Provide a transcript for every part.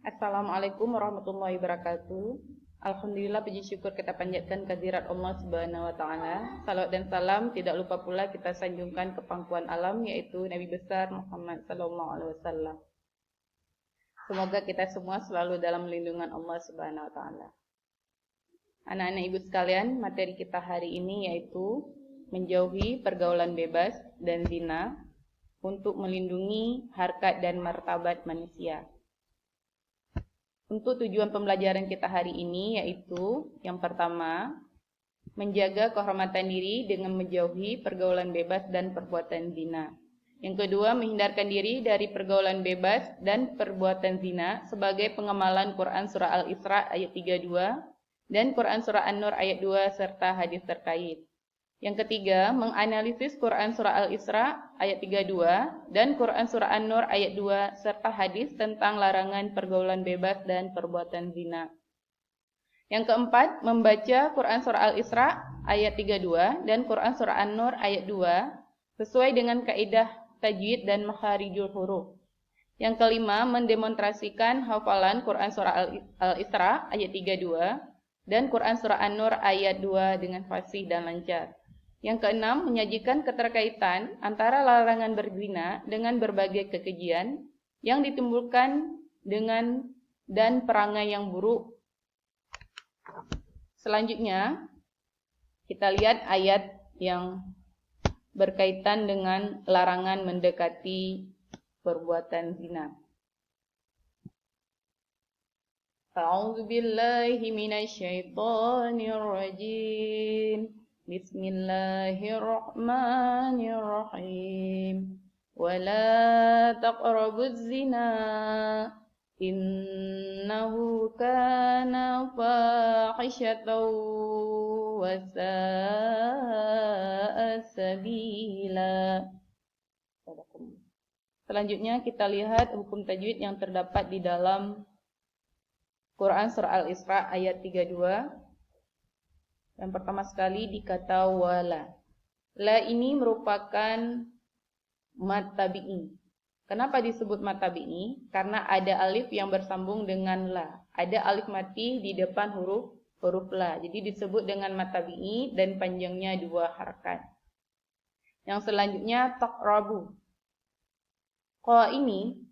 Assalamualaikum warahmatullahi wabarakatuh. Alhamdulillah, puji syukur kita panjatkan kehadirat Allah Subhanahu wa taala. Salawat dan salam tidak lupa pula kita sanjungkan ke pangkuan alam, yaitu Nabi besar Muhammad sallallahu alaihi wasallam. Semoga kita semua selalu dalam lindungan Allah Subhanahu wa taala. Anak-anak ibu sekalian, materi kita hari ini yaitu menjauhi pergaulan bebas dan zina untuk melindungi harkat dan martabat manusia. Untuk tujuan pembelajaran kita hari ini yaitu yang pertama, menjaga kehormatan diri dengan menjauhi pergaulan bebas dan perbuatan zina. Yang kedua, menghindarkan diri dari pergaulan bebas dan perbuatan zina sebagai pengamalan Quran Surah Al-Isra ayat 32 dan Quran Surah An-Nur ayat 2 serta hadis terkait. Yang ketiga, menganalisis Quran Surah Al-Isra ayat 32 dan Quran Surah An-Nur ayat 2 serta hadis tentang larangan pergaulan bebas dan perbuatan zina. Yang keempat, membaca Quran Surah Al-Isra ayat 32 dan Quran Surah An-Nur ayat 2 sesuai dengan kaidah tajwid dan makharijul huruf. Yang kelima, mendemonstrasikan hafalan Quran Surah Al-Isra ayat 32 dan Quran Surah An-Nur ayat 2 dengan fasih dan lancar. Yang keenam, menyajikan keterkaitan antara larangan berzina dengan berbagai kekejian yang ditimbulkan dengan dan perangai yang buruk. Selanjutnya, kita lihat ayat yang berkaitan dengan larangan mendekati perbuatan zina. A'udzu billahi minasy syaithanir rajim. Bismillahirrahmanirrahim. Wala taqrabuz zina innahu kana fahishatan wa sa'a sabila. Selanjutnya kita lihat hukum tajwid yang terdapat di dalam Quran Surah Al-Isra ayat 32. Yang pertama sekali di kata wala. La ini merupakan mad tabi'i. Kenapa disebut mad tabi'i? Karena ada alif yang bersambung dengan la. Ada alif mati di depan huruf la. Jadi disebut dengan mad tabi'i dan panjangnya 2 harakat. Yang selanjutnya taqrabu. Qa ini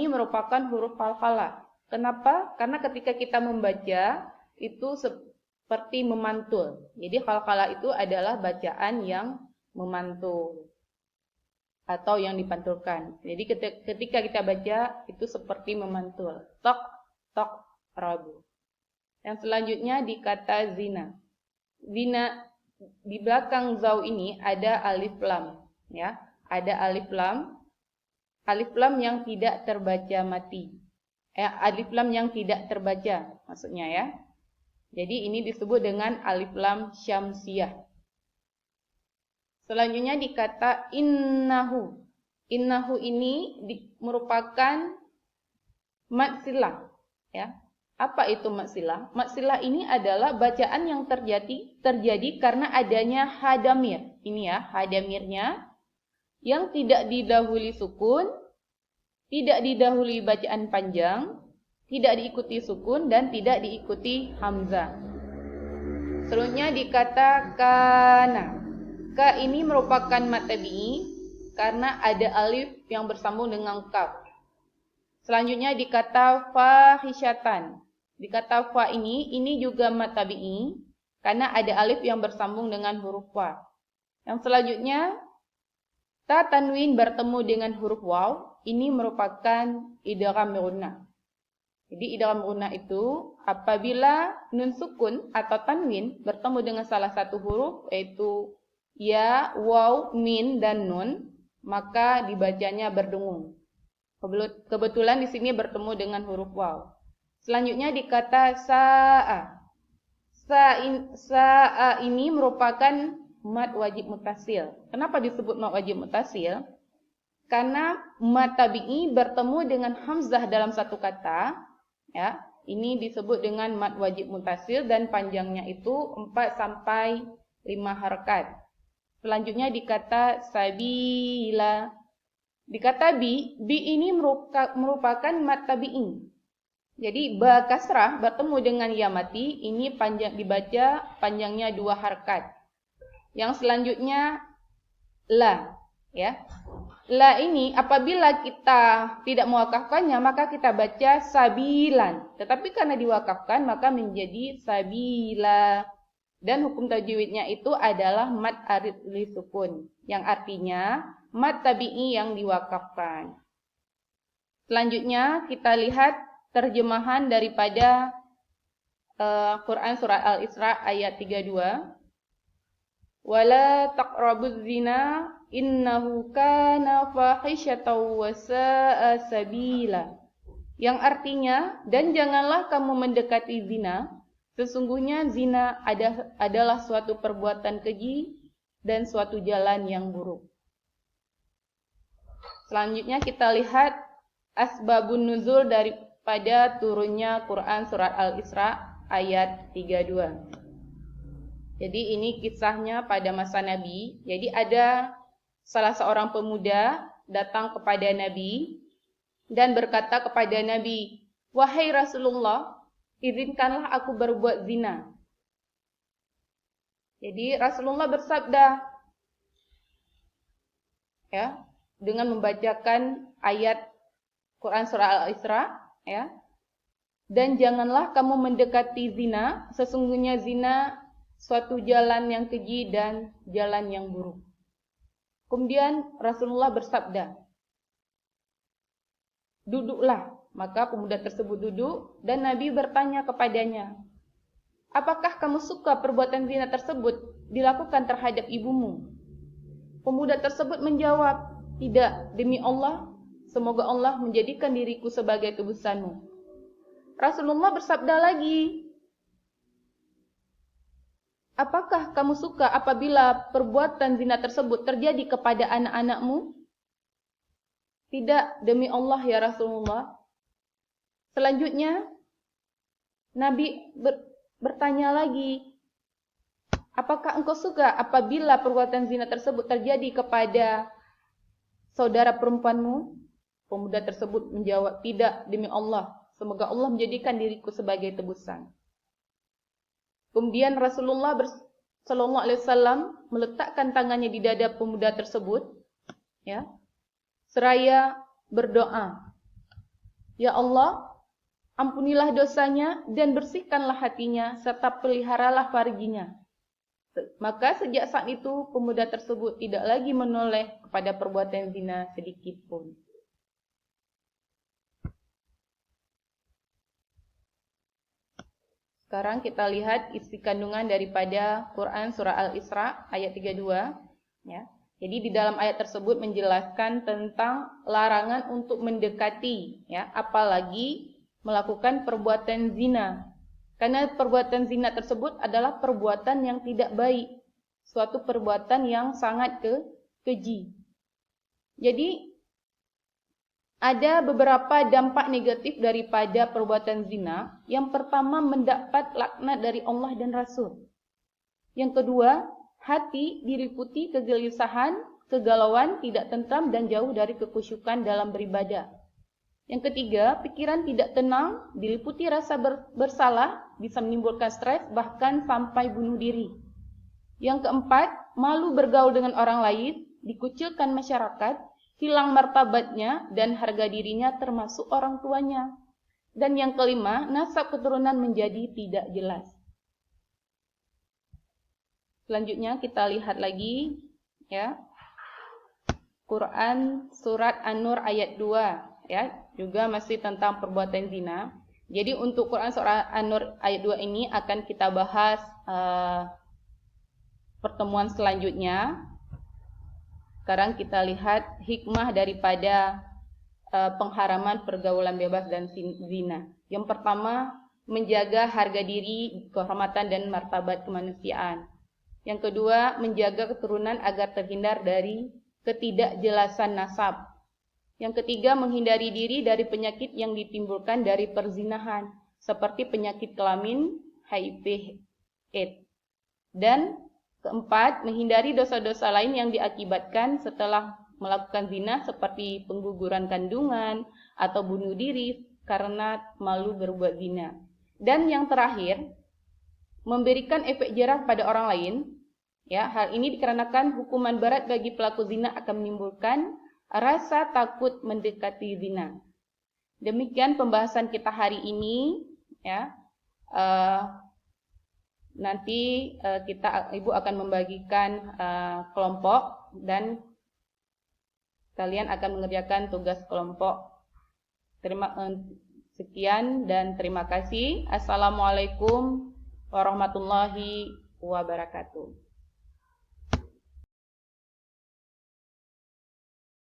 merupakan huruf qalqalah. Kenapa? Karena ketika kita membaca itu seperti memantul. Jadi qalqalah itu adalah bacaan yang memantul atau yang dipantulkan. Jadi ketika kita baca itu seperti memantul. Tok rabu. Yang selanjutnya di kata zina. Zina di belakang zau ini ada alif lam, ya. Ada alif lam. Alif lam yang tidak terbaca mati. Alif lam yang tidak terbaca maksudnya ya. Jadi ini disebut dengan alif lam syamsiyah. Selanjutnya di kata innahu. Innahu ini merupakan mad silah, ya. Apa itu mad silah? Mad silah ini adalah bacaan yang terjadi karena adanya hadamir. Ini ya, hadamirnya yang tidak didahului sukun, tidak didahului bacaan panjang, tidak diikuti sukun dan tidak diikuti hamzah. Selanjutnya dikata kana. Ka ini merupakan mad tabi'i karena ada alif yang bersambung dengan kaf. Selanjutnya dikata fahisyatan. Dikata fa ini juga mad tabi'i karena ada alif yang bersambung dengan huruf fa. Yang selanjutnya ta tanwin bertemu dengan huruf waw, ini merupakan idgham gunnah. Jadi idgham gunnah itu apabila nun sukun atau tanwin bertemu dengan salah satu huruf yaitu ya, waw, min dan nun, maka dibacanya berdengung. Kebetulan di sini bertemu dengan huruf waw. Selanjutnya dikata sa'a. Sa'a ini merupakan mad wajib mutasil. Kenapa disebut mad wajib mutasil? Karena mad tabi'i bertemu dengan hamzah dalam satu kata. Ya, ini disebut dengan mad wajib mutasil dan panjangnya itu 4 sampai 5 harakat. Selanjutnya dikata sabila. Dikata bi ini merupakan mad tabi'i. Jadi ba kasrah bertemu dengan ya mati, ini panjang dibaca panjangnya 2 harakat. Yang selanjutnya la, ya. La ini apabila kita tidak mewakafkannya maka kita baca sabilan. Tetapi karena diwakafkan maka menjadi sabila. Dan hukum tajwidnya itu adalah mad arid li sukun, yang artinya mad tabi'i yang diwakafkan. Selanjutnya kita lihat terjemahan daripada Quran surah Al-Isra ayat 32. Wala taqrabuz zina innahu kana fahisyatan wa sa'a sabila. Yang artinya, dan janganlah kamu mendekati zina, sesungguhnya zina adalah suatu perbuatan keji dan suatu jalan yang buruk. Selanjutnya kita lihat asbabun nuzul daripada turunnya Quran surat Al-Isra ayat 32. Jadi ini kisahnya pada masa Nabi. Jadi ada salah seorang pemuda datang kepada Nabi dan berkata kepada Nabi, "Wahai Rasulullah, izinkanlah aku berbuat zina." Jadi Rasulullah bersabda, ya, dengan membacakan ayat Quran surah Al-Isra, ya. Dan janganlah kamu mendekati zina, sesungguhnya zina suatu jalan yang keji dan jalan yang buruk. Kemudian Rasulullah bersabda, "Duduklah." Maka pemuda tersebut duduk dan Nabi bertanya kepadanya, "Apakah kamu suka perbuatan zina tersebut dilakukan terhadap ibumu?" Pemuda tersebut menjawab, "Tidak, demi Allah, semoga Allah menjadikan diriku sebagai tebusanmu." Rasulullah bersabda lagi, "Apakah kamu suka apabila perbuatan zina tersebut terjadi kepada anak-anakmu?" "Tidak, demi Allah ya Rasulullah." Selanjutnya, Nabi bertanya lagi, "Apakah engkau suka apabila perbuatan zina tersebut terjadi kepada saudara perempuanmu?" Pemuda tersebut menjawab, "Tidak, demi Allah, semoga Allah menjadikan diriku sebagai tebusan." Kemudian Rasulullah sallallahu alaihi wasallam meletakkan tangannya di dada pemuda tersebut, ya, seraya berdoa, "Ya Allah, ampunilah dosanya dan bersihkanlah hatinya serta peliharalah farjinya." Maka sejak saat itu pemuda tersebut tidak lagi menoleh kepada perbuatan zina sedikit pun. Sekarang kita lihat isi kandungan daripada Quran surah Al-Isra ayat 32, ya. Jadi di dalam ayat tersebut menjelaskan tentang larangan untuk mendekati, ya, apalagi melakukan perbuatan zina. Karena perbuatan zina tersebut adalah perbuatan yang tidak baik, suatu perbuatan yang sangat keji. Jadi ada beberapa dampak negatif daripada perbuatan zina. Yang pertama, mendapat laknat dari Allah dan Rasul. Yang kedua, hati diliputi kegelisahan, kegalauan, tidak tentram dan jauh dari kekhusyukan dalam beribadah. Yang ketiga, pikiran tidak tenang, diliputi rasa bersalah, bisa menimbulkan stres, bahkan sampai bunuh diri. Yang keempat, malu bergaul dengan orang lain, dikucilkan masyarakat, hilang martabatnya dan harga dirinya termasuk orang tuanya. Dan yang kelima, nasab keturunan menjadi tidak jelas. Selanjutnya kita lihat lagi, ya, Quran surat An-Nur ayat 2, ya, juga masih tentang perbuatan zina. Jadi untuk Quran surat An-Nur ayat 2 ini akan kita bahas pertemuan selanjutnya. Sekarang kita lihat hikmah daripada pengharaman pergaulan bebas dan zina. Yang pertama, menjaga harga diri, kehormatan dan martabat kemanusiaan. Yang kedua, menjaga keturunan agar terhindar dari ketidakjelasan nasab. Yang ketiga, menghindari diri dari penyakit yang ditimbulkan dari perzinahan, seperti penyakit kelamin, HIV/AIDS. Dan keempat, menghindari dosa-dosa lain yang diakibatkan setelah melakukan zina seperti pengguguran kandungan atau bunuh diri karena malu berbuat zina. Dan yang terakhir, memberikan efek jerah pada orang lain. Ya, hal ini dikarenakan hukuman berat bagi pelaku zina akan menimbulkan rasa takut mendekati zina. Demikian pembahasan kita hari ini. Ya, nanti Ibu akan membagikan kelompok dan kalian akan mengerjakan tugas kelompok. Sekian dan terima kasih. Assalamualaikum warahmatullahi wabarakatuh.